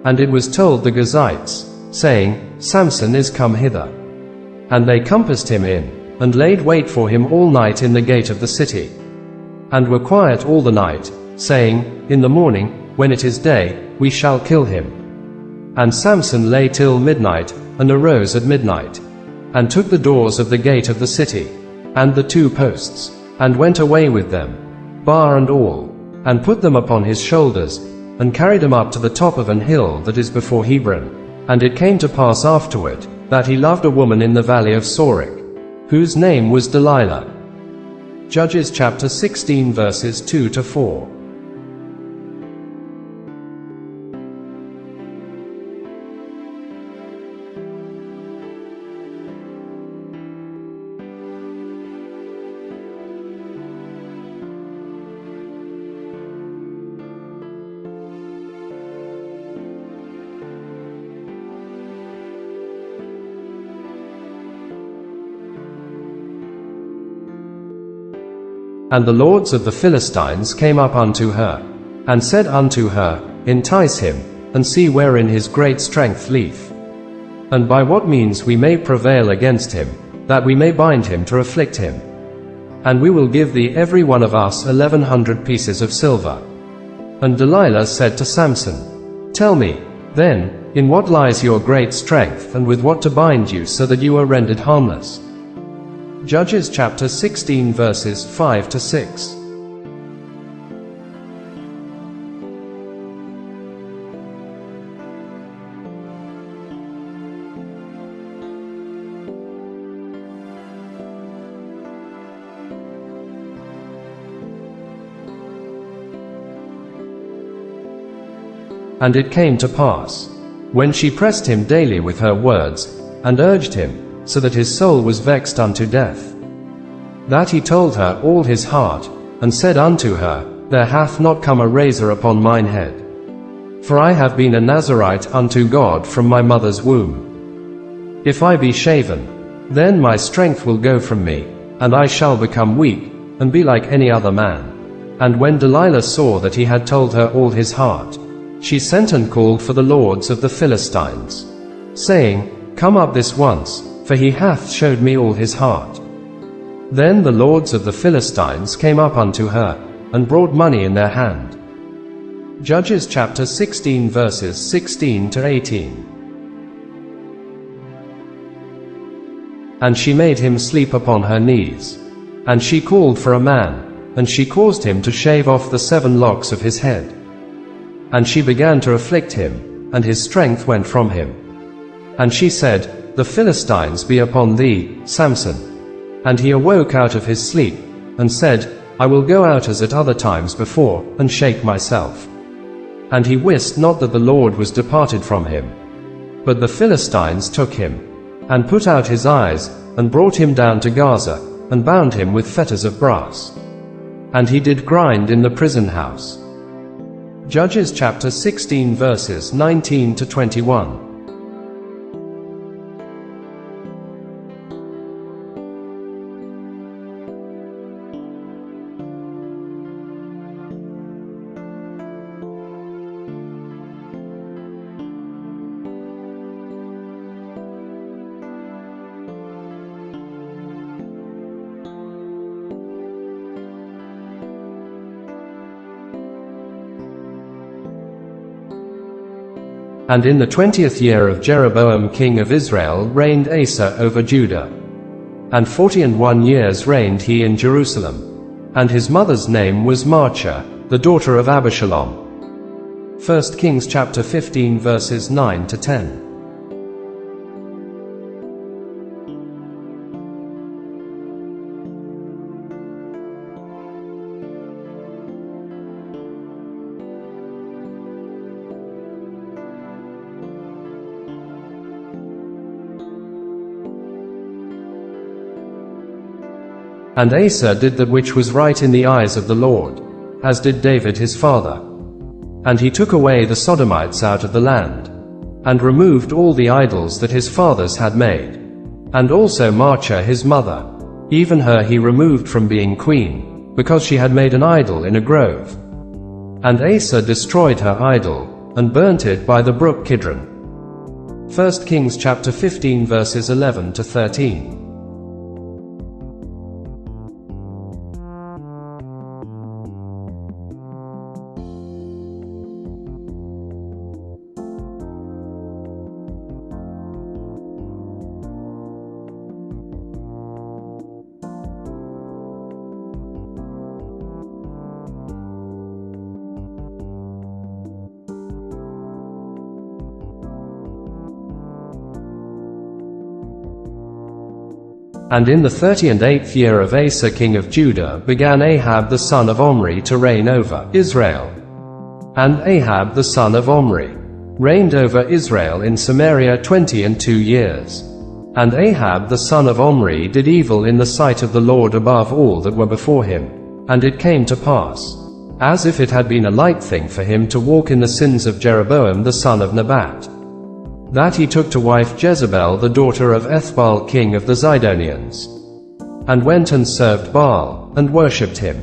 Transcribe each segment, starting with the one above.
And it was told the Gazites, saying, Samson is come hither. And they compassed him in, and laid wait for him all night in the gate of the city. And were quiet all the night, saying, In the morning, when it is day, we shall kill him. And Samson lay till midnight, and arose at midnight, and took the doors of the gate of the city, and the 2 posts, and went away with them, bar and all, and put them upon his shoulders, and carried him up to the top of an hill that is before Hebron. And it came to pass afterward, that he loved a woman in the valley of Sorek, whose name was Delilah. Judges chapter 16 verses 2 to 4. And the lords of the Philistines came up unto her, and said unto her, Entice him, and see wherein his great strength lieth, and by what means we may prevail against him, that we may bind him to afflict him. And we will give thee every one of us 1,100 pieces of silver. And Delilah said to Samson, Tell me, then, in what lies your great strength, and with what to bind you, so that you are rendered harmless? Judges chapter 16 verses 5 to 6. And it came to pass, when she pressed him daily with her words, and urged him, so that his soul was vexed unto death, that he told her all his heart, and said unto her, There hath not come a razor upon mine head. For I have been a Nazarite unto God from my mother's womb. If I be shaven, then my strength will go from me, and I shall become weak, and be like any other man. And when Delilah saw that he had told her all his heart, she sent and called for the lords of the Philistines, saying, Come up this once, for he hath showed me all his heart. Then the lords of the Philistines came up unto her, and brought money in their hand. Judges chapter 16 verses 16 to 18. And she made him sleep upon her knees. And she called for a man, and she caused him to shave off the 7 locks of his head. And she began to afflict him, and his strength went from him. And she said, The Philistines be upon thee, Samson. And he awoke out of his sleep, and said, I will go out as at other times before, and shake myself. And he wist not that the Lord was departed from him. But the Philistines took him, and put out his eyes, and brought him down to Gaza, and bound him with fetters of brass. And he did grind in the prison house. Judges chapter 16 verses 19 to 21. And in the 20th year of Jeroboam king of Israel reigned Asa over Judah. And 41 years reigned he in Jerusalem. And his mother's name was Maachah, the daughter of Abishalom. 1 Kings chapter 15 verses 9 to 10. And Asa did that which was right in the eyes of the Lord, as did David his father. And he took away the Sodomites out of the land, and removed all the idols that his fathers had made. And also Maachah his mother, even her he removed from being queen, because she had made an idol in a grove. And Asa destroyed her idol, and burnt it by the brook Kidron. 1 Kings chapter 15 verses 11 to 13. And in the 38th year of Asa king of Judah began Ahab the son of Omri to reign over Israel. And Ahab the son of Omri reigned over Israel in Samaria 22 years. And Ahab the son of Omri did evil in the sight of the Lord above all that were before him. And it came to pass, as if it had been a light thing for him to walk in the sins of Jeroboam the son of Nebat, that he took to wife Jezebel the daughter of Ethbaal king of the Zidonians, and went and served Baal, and worshipped him.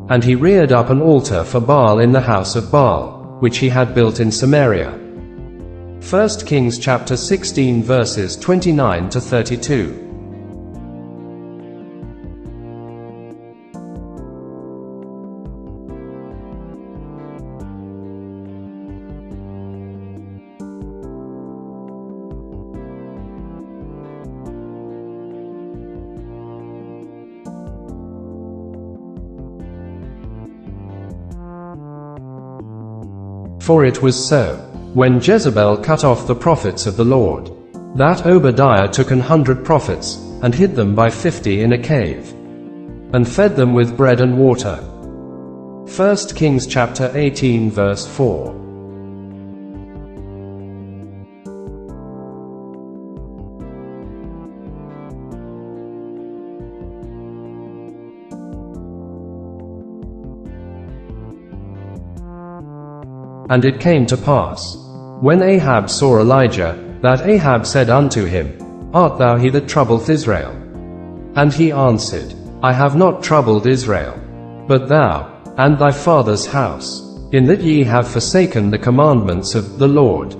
And he reared up an altar for Baal in the house of Baal, which he had built in Samaria. 1 Kings chapter 16 verses 29 to 32. For it was so, when Jezebel cut off the prophets of the Lord, that Obadiah took 100 prophets, and hid them by 50 in a cave, and fed them with bread and water. 1 Kings chapter 18 verse 4. And it came to pass, when Ahab saw Elijah, that Ahab said unto him, Art thou he that troubleth Israel? And he answered, I have not troubled Israel, but thou, and thy father's house, in that ye have forsaken the commandments of the Lord,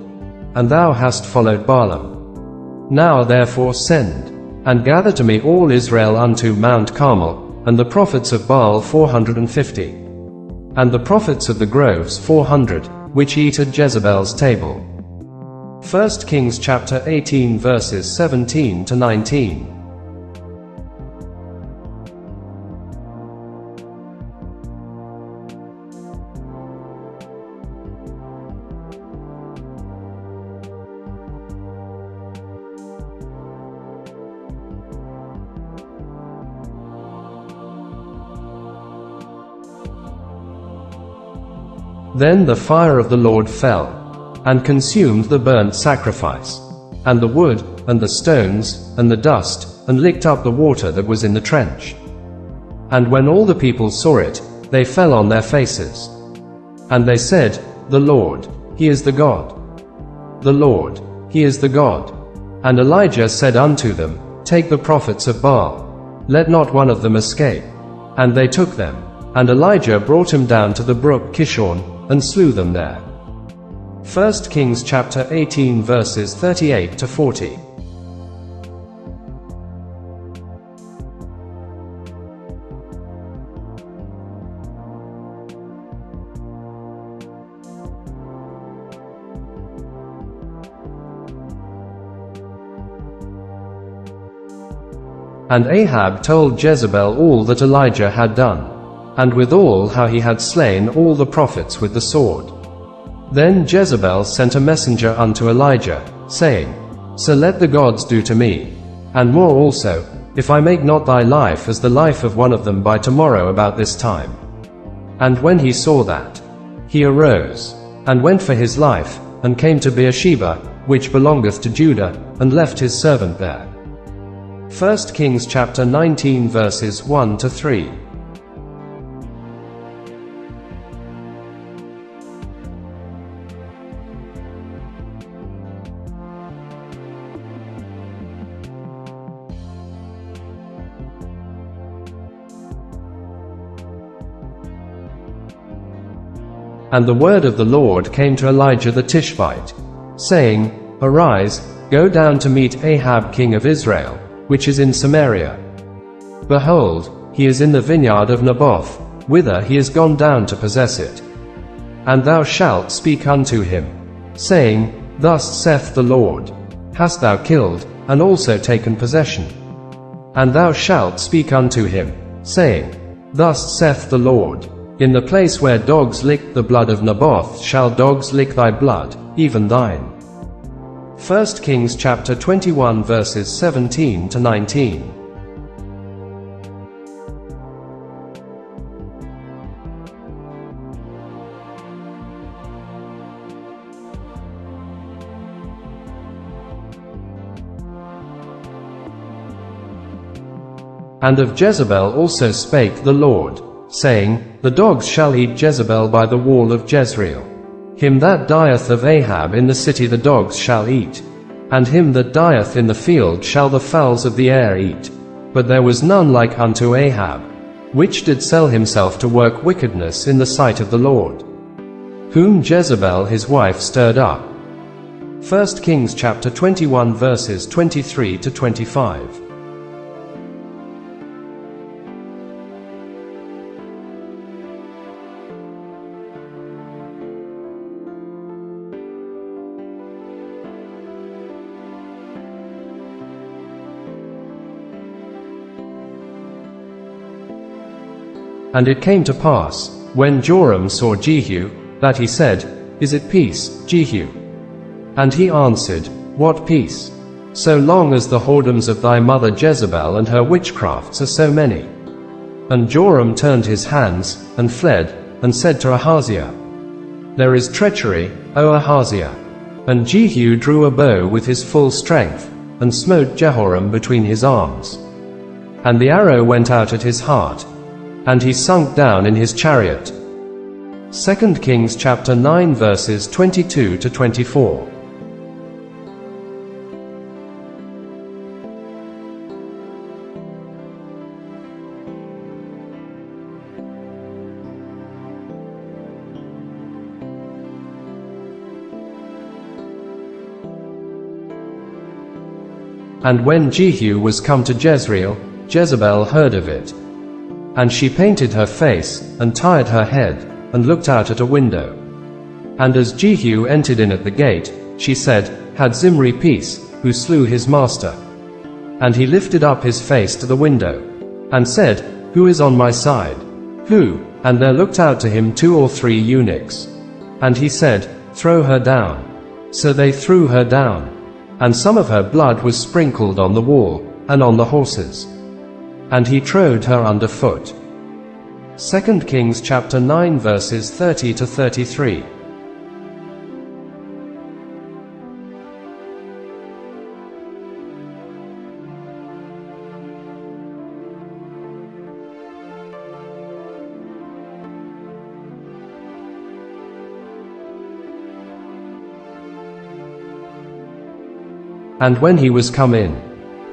and thou hast followed Balaam. Now therefore send, and gather to me all Israel unto Mount Carmel, and the prophets of Baal 450, and the prophets of the groves 400, which eat at Jezebel's table. 1 Kings chapter 18 verses 17 to 19. Then the fire of the Lord fell, and consumed the burnt sacrifice, and the wood, and the stones, and the dust, and licked up the water that was in the trench. And when all the people saw it, they fell on their faces. And they said, The Lord, He is the God. The Lord, He is the God. And Elijah said unto them, Take the prophets of Baal, let not one of them escape. And they took them. And Elijah brought him down to the brook Kishon, and slew them there. 1 Kings chapter 18 verses 38 to 40. And Ahab told Jezebel all that Elijah had done, and withal how he had slain all the prophets with the sword. Then Jezebel sent a messenger unto Elijah, saying, So let the gods do to me, and more also, if I make not thy life as the life of one of them by tomorrow about this time. And when he saw that, he arose, and went for his life, and came to Beersheba, which belongeth to Judah, and left his servant there. 1 Kings chapter 19 verses 1 to 3. And the word of the Lord came to Elijah the Tishbite, saying, Arise, go down to meet Ahab king of Israel, which is in Samaria. Behold, he is in the vineyard of Naboth, whither he is gone down to possess it. And thou shalt speak unto him, saying, Thus saith the Lord, Hast thou killed, and also taken possession? And thou shalt speak unto him, saying, Thus saith the Lord, In the place where dogs licked the blood of Naboth shall dogs lick thy blood, even thine. 1 Kings chapter 21 verses 17 to 19. And of Jezebel also spake the Lord, saying, The dogs shall eat Jezebel by the wall of Jezreel. Him that dieth of Ahab in the city the dogs shall eat, and him that dieth in the field shall the fowls of the air eat. But there was none like unto Ahab, which did sell himself to work wickedness in the sight of the Lord, whom Jezebel his wife stirred up. 1 Kings chapter 21 verses 23 to 25. And it came to pass, when Joram saw Jehu, that he said, Is it peace, Jehu? And he answered, What peace? So long as the whoredoms of thy mother Jezebel and her witchcrafts are so many. And Joram turned his hands, and fled, and said to Ahaziah, There is treachery, O Ahaziah. And Jehu drew a bow with his full strength, and smote Jehoram between his arms. And the arrow went out at his heart, and he sunk down in his chariot. 2 Kings chapter 9 verses 22 to 24. And when Jehu was come to Jezreel, Jezebel heard of it. And she painted her face, and tied her head, and looked out at a window. And as Jehu entered in at the gate, she said, Had Zimri peace, who slew his master? And he lifted up his face to the window, and said, Who is on my side? Who? And there looked out to him 2 or 3 eunuchs. And he said, Throw her down. So they threw her down. And some of her blood was sprinkled on the wall, and on the horses. And he trode her under foot. 2 Kings chapter 9 verses 30 to 33. And when he was come in,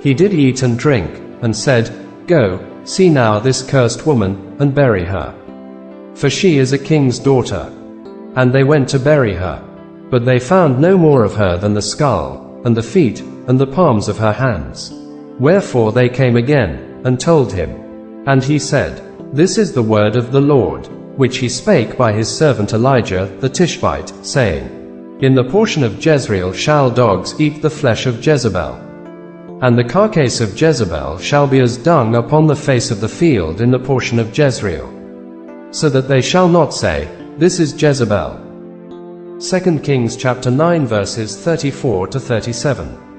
he did eat and drink, and said, Go, see now this cursed woman, and bury her. For she is a king's daughter. And they went to bury her. But they found no more of her than the skull, and the feet, and the palms of her hands. Wherefore they came again, and told him. And he said, This is the word of the Lord, which he spake by his servant Elijah the Tishbite, saying, In the portion of Jezreel shall dogs eat the flesh of Jezebel. And the carcase of Jezebel shall be as dung upon the face of the field in the portion of Jezreel. So that they shall not say, This is Jezebel. 2 Kings chapter 9 verses 34 to 37.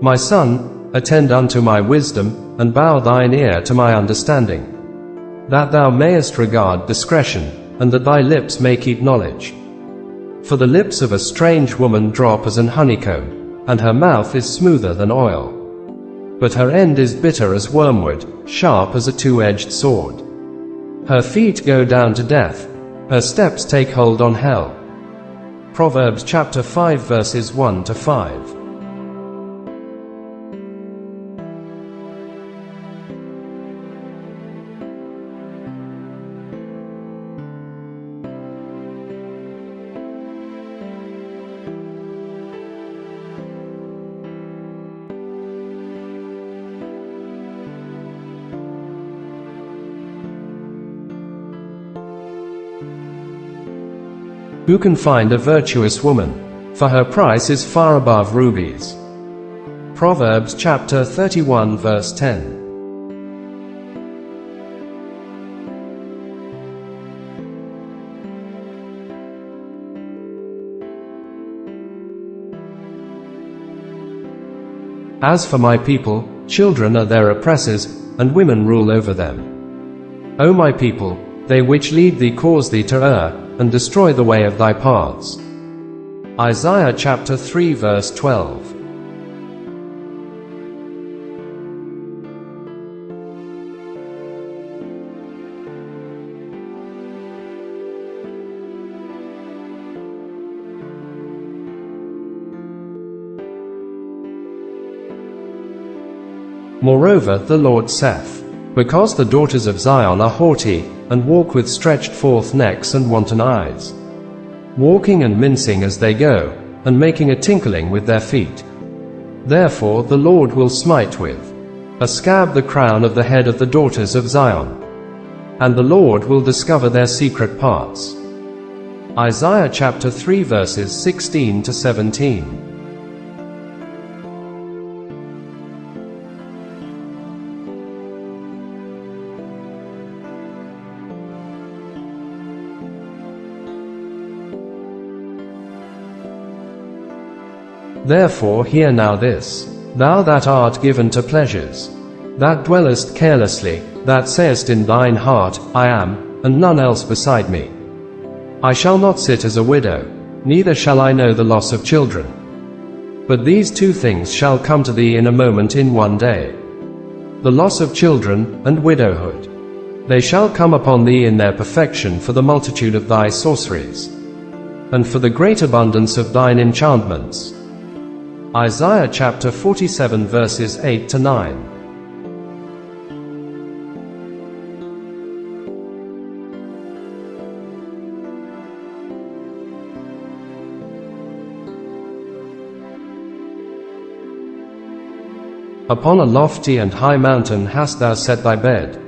My son, attend unto my wisdom, and bow thine ear to my understanding, that thou mayest regard discretion, and that thy lips may keep knowledge. For the lips of a strange woman drop as an honeycomb, and her mouth is smoother than oil. but her end is bitter as wormwood, sharp as a two-edged sword. Her feet go down to death, her steps take hold on hell. Proverbs chapter 5 verses 1 to 5. Who can find a virtuous woman? For her price is far above rubies. Proverbs chapter 31 verse 10. As for my people, children are their oppressors, and women rule over them. O my people, they which lead thee cause thee to err, and destroy the way of thy paths. Isaiah chapter 3 verse 12. Moreover the Lord saith, because the daughters of Zion are haughty, and walk with stretched forth necks and wanton eyes, walking and mincing as they go, and making a tinkling with their feet. Therefore the Lord will smite with a scab the crown of the head of the daughters of Zion, and the Lord will discover their secret parts. Isaiah chapter 3 verses 16 to 17. Therefore hear now this, thou that art given to pleasures, that dwellest carelessly, that sayest in thine heart, I am, and none else beside me. I shall not sit as a widow, neither shall I know the loss of children. But these two things shall come to thee in a moment, in one day: the loss of children, and widowhood. They shall come upon thee in their perfection for the multitude of thy sorceries, and for the great abundance of thine enchantments. Isaiah chapter 47 verses 8 to 9. Upon a lofty and high mountain hast thou set thy bed,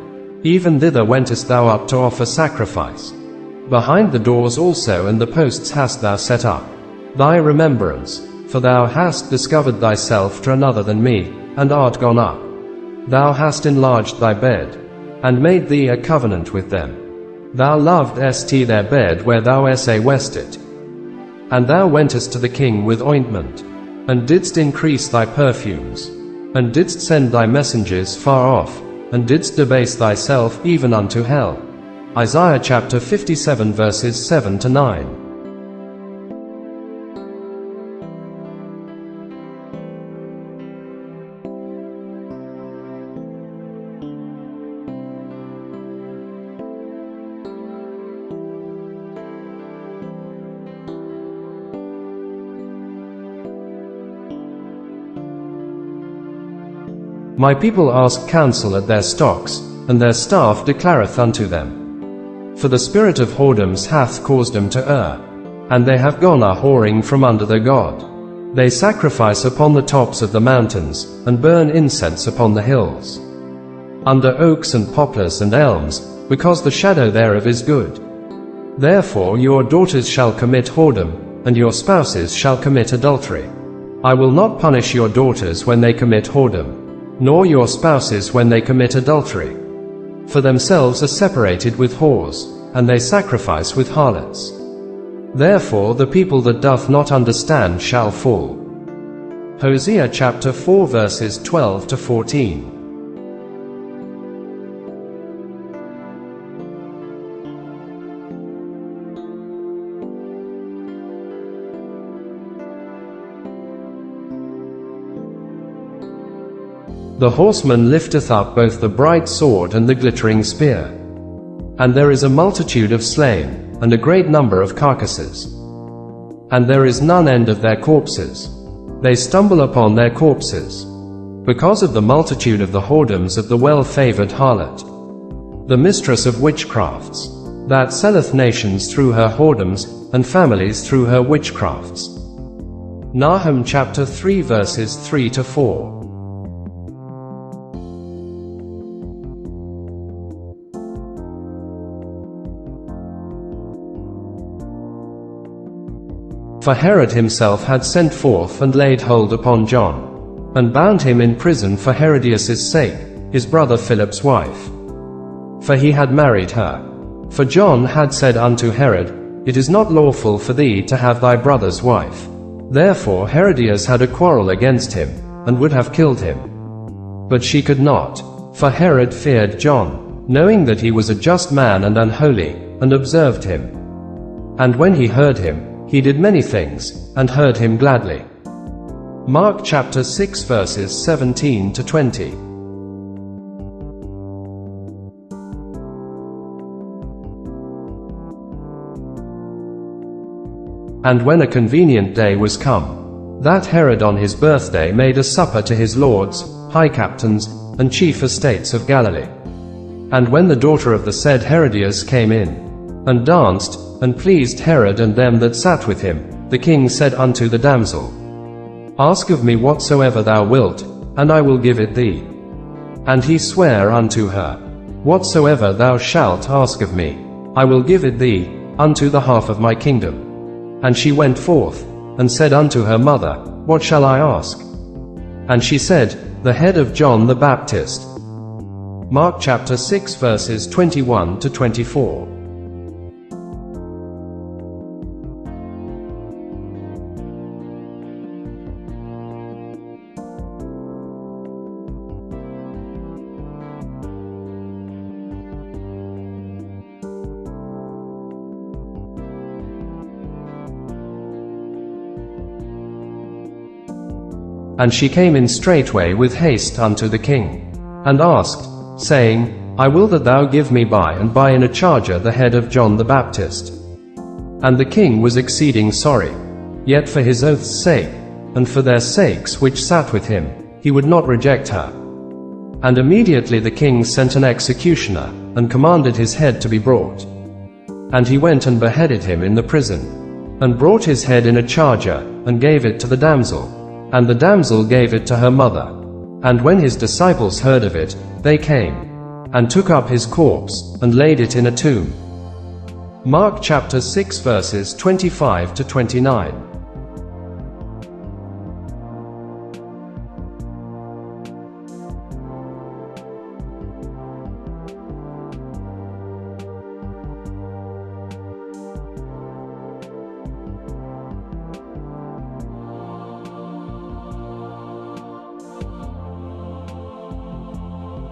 even thither wentest thou up to offer sacrifice. Behind the doors also and the posts hast thou set up thy remembrance. For thou hast discovered thyself to another than me, and art gone up. Thou hast enlarged thy bed, and made thee a covenant with them. Thou lovedst their bed where thou wast it. And thou wentest to the king with ointment, and didst increase thy perfumes, and didst send thy messengers far off, and didst debase thyself even unto hell. Isaiah chapter 57 verses 7 to 9. My people ask counsel at their stocks, and their staff declareth unto them. For the spirit of whoredoms hath caused them to err, and they have gone a whoring from under their God. They sacrifice upon the tops of the mountains, and burn incense upon the hills, under oaks and poplars and elms, because the shadow thereof is good. Therefore your daughters shall commit whoredom, and your spouses shall commit adultery. I will not punish your daughters when they commit whoredom, nor your spouses when they commit adultery. For themselves are separated with whores, and they sacrifice with harlots. Therefore the people that doth not understand shall fall. Hosea chapter 4 verses 12 to 14. The horseman lifteth up both the bright sword and the glittering spear. And there is a multitude of slain, and a great number of carcasses. And there is none end of their corpses. They stumble upon their corpses, because of the multitude of the whoredoms of the well-favored harlot, the mistress of witchcrafts, that selleth nations through her whoredoms, and families through her witchcrafts. Nahum chapter 3 verses 3 to 4. For Herod himself had sent forth and laid hold upon John, and bound him in prison for Herodias' sake, his brother Philip's wife. For he had married her. For John had said unto Herod, It is not lawful for thee to have thy brother's wife. Therefore Herodias had a quarrel against him, and would have killed him. But she could not, for Herod feared John, knowing that he was a just man and unholy, and observed him. And when he heard him, he did many things, and heard him gladly. Mark chapter 6 verses 17 to 20. And when a convenient day was come, that Herod on his birthday made a supper to his lords, high captains, and chief estates of Galilee. And when the daughter of the said Herodias came in, and danced, and pleased Herod and them that sat with him, the king said unto the damsel, Ask of me whatsoever thou wilt, and I will give it thee. And he sware unto her, Whatsoever thou shalt ask of me, I will give it thee, unto the half of my kingdom. And she went forth, and said unto her mother, What shall I ask? And she said, The head of John the Baptist. Mark chapter 6 verses 21 to 24. And she came in straightway with haste unto the king, and asked, saying, I will that thou give me by and by in a charger the head of John the Baptist. And the king was exceeding sorry, yet for his oath's sake, and for their sakes which sat with him, he would not reject her. And immediately the king sent an executioner, and commanded his head to be brought. And he went and beheaded him in the prison, and brought his head in a charger, and gave it to the damsel. And the damsel gave it to her mother. And when his disciples heard of it, they came, and took up his corpse, and laid it in a tomb. Mark chapter 6 verses 25 to 29.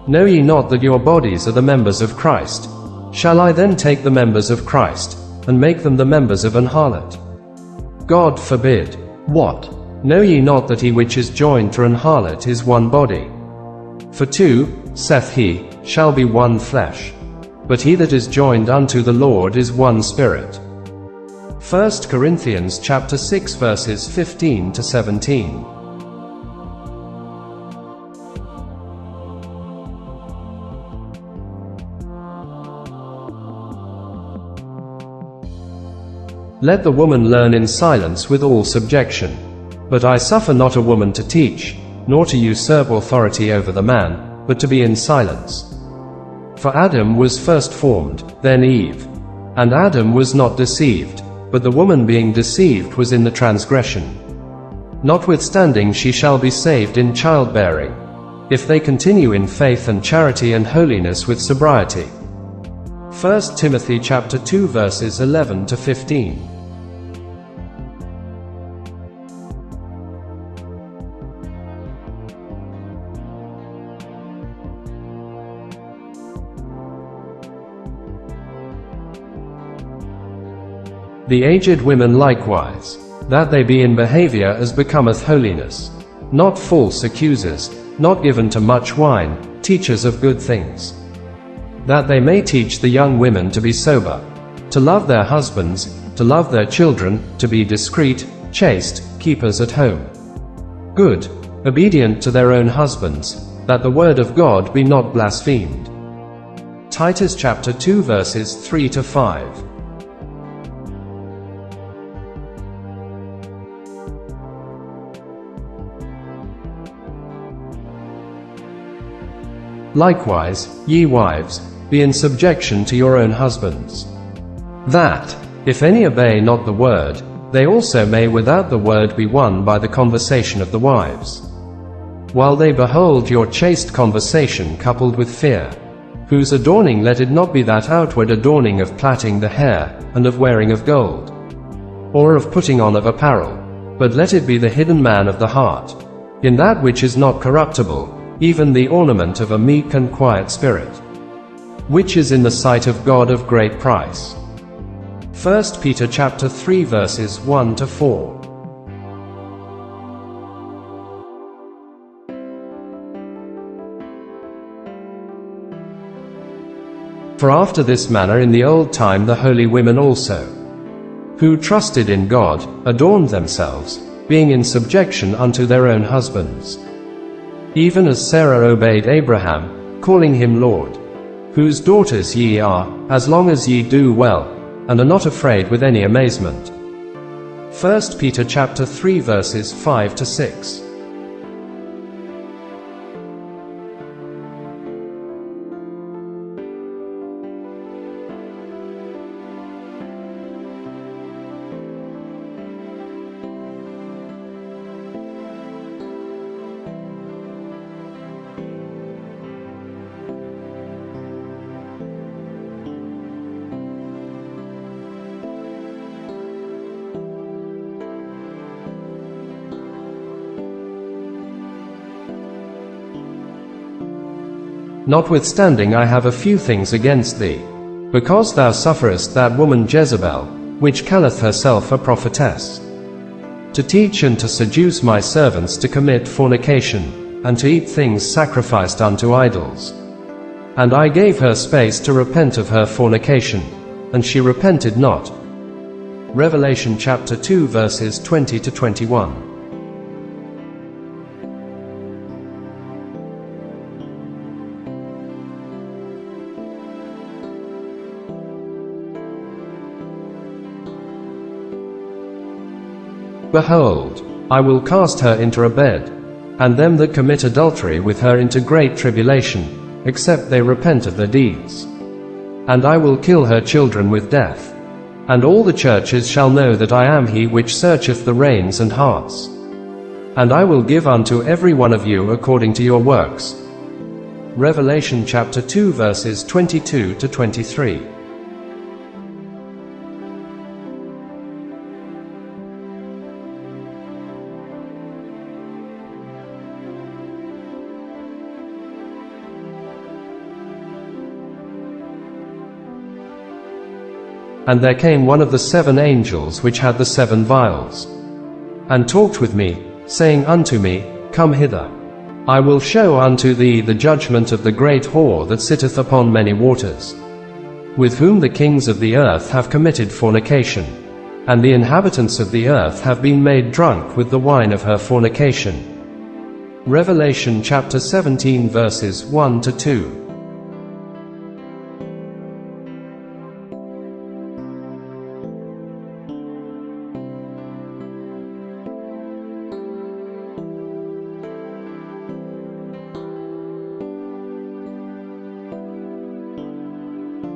Know ye not that your bodies are the members of Christ? Shall I then take the members of Christ, and make them the members of an harlot? God forbid. What? Know ye not that he which is joined to an harlot is one body? For two, saith he, shall be one flesh. But he that is joined unto the Lord is one spirit. 1 Corinthians chapter 6 verses 15 to 17. Let the woman learn in silence with all subjection. But I suffer not a woman to teach, nor to usurp authority over the man, but to be in silence. For Adam was first formed, then Eve. And Adam was not deceived, but the woman being deceived was in the transgression. Notwithstanding she shall be saved in childbearing, if they continue in faith and charity and holiness with sobriety. 1 Timothy chapter 2 verses 11 to 15. The aged women likewise, that they be in behavior as becometh holiness. not false accusers, not given to much wine, teachers of good things. That they may teach the young women to be sober, to love their husbands, to love their children, to be discreet, chaste, keepers at home. Good, obedient to their own husbands, that the word of God be not blasphemed. Titus chapter 2 verses 3 to 5. Likewise, ye wives, be in subjection to your own husbands. That, if any obey not the word, they also may without the word be won by the conversation of the wives. While they behold your chaste conversation coupled with fear, whose adorning let it not be that outward adorning of plaiting the hair, and of wearing of gold, or of putting on of apparel, but let it be the hidden man of the heart, in that which is not corruptible, even the ornament of a meek and quiet spirit, which is in the sight of God of great price. 1 Peter chapter 3 verses 1 to 4. For after this manner in the old time the holy women also, who trusted in God, adorned themselves, being in subjection unto their own husbands. Even as Sarah obeyed Abraham, calling him Lord, whose daughters ye are, as long as ye do well, and are not afraid with any amazement. 1 Peter chapter 3 verses 5 to 6. Notwithstanding I have a few things against thee, because thou sufferest that woman Jezebel, which calleth herself a prophetess, to teach and to seduce my servants to commit fornication, and to eat things sacrificed unto idols. And I gave her space to repent of her fornication, and she repented not. Revelation chapter 2 verses 20 to 21. Behold, I will cast her into a bed, and them that commit adultery with her into great tribulation, except they repent of their deeds. And I will kill her children with death. And all the churches shall know that I am he which searcheth the reins and hearts. And I will give unto every one of you according to your works. Revelation chapter 2 verses 22 to 23. And there came one of the 7 angels which had the 7 vials, and talked with me, saying unto me, Come hither. I will show unto thee the judgment of the great whore that sitteth upon many waters, with whom the kings of the earth have committed fornication, and the inhabitants of the earth have been made drunk with the wine of her fornication. Revelation chapter 17 verses 1 to 2.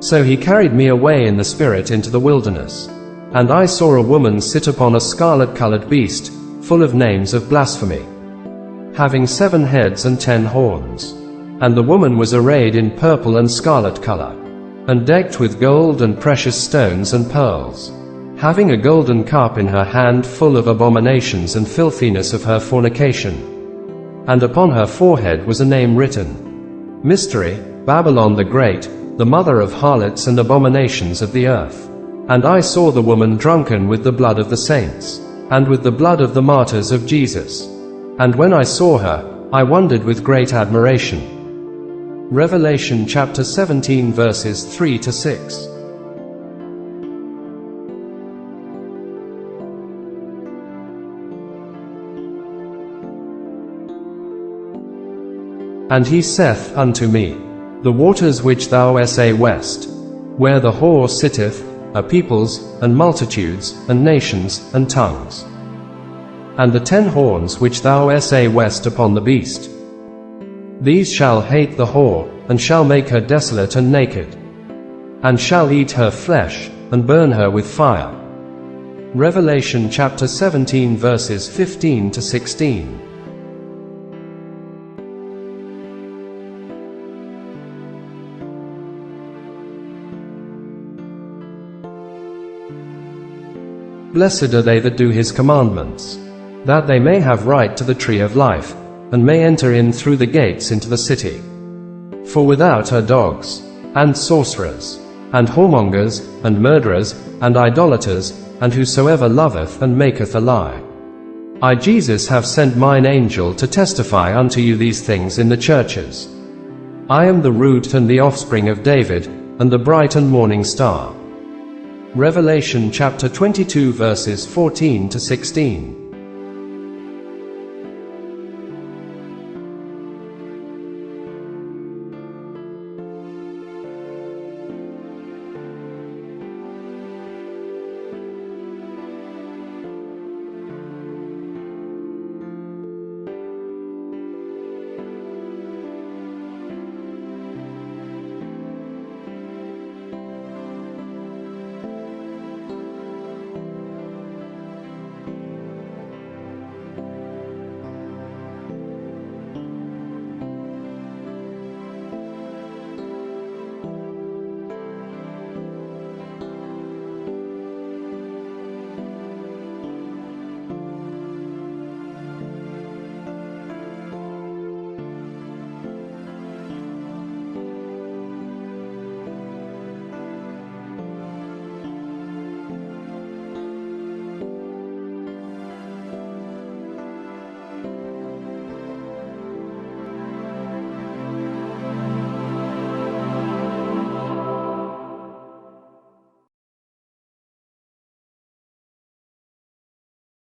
So he carried me away in the spirit into the wilderness. And I saw a woman sit upon a scarlet-colored beast, full of names of blasphemy, having 7 heads and 10 horns. And the woman was arrayed in purple and scarlet color, and decked with gold and precious stones and pearls, having a golden cup in her hand full of abominations and filthiness of her fornication. And upon her forehead was a name written, Mystery, Babylon the Great, the mother of harlots and abominations of the earth. And I saw the woman drunken with the blood of the saints, and with the blood of the martyrs of Jesus. And when I saw her, I wondered with great admiration. Revelation chapter 17 verses 3 to 6. And he saith unto me, The waters which thou say west, where the whore sitteth, are peoples, and multitudes, and nations, and tongues. And the 10 horns which thou say west upon the beast, these shall hate the whore, and shall make her desolate and naked, and shall eat her flesh, and burn her with fire. Revelation chapter 17 verses 15 to 16. Blessed are they that do his commandments, that they may have right to the tree of life, and may enter in through the gates into the city. For without are dogs, and sorcerers, and whoremongers, and murderers, and idolaters, and whosoever loveth and maketh a lie. I Jesus have sent mine angel to testify unto you these things in the churches. I am the root and the offspring of David, and the bright and morning star. Revelation chapter 22 verses 14 to 16.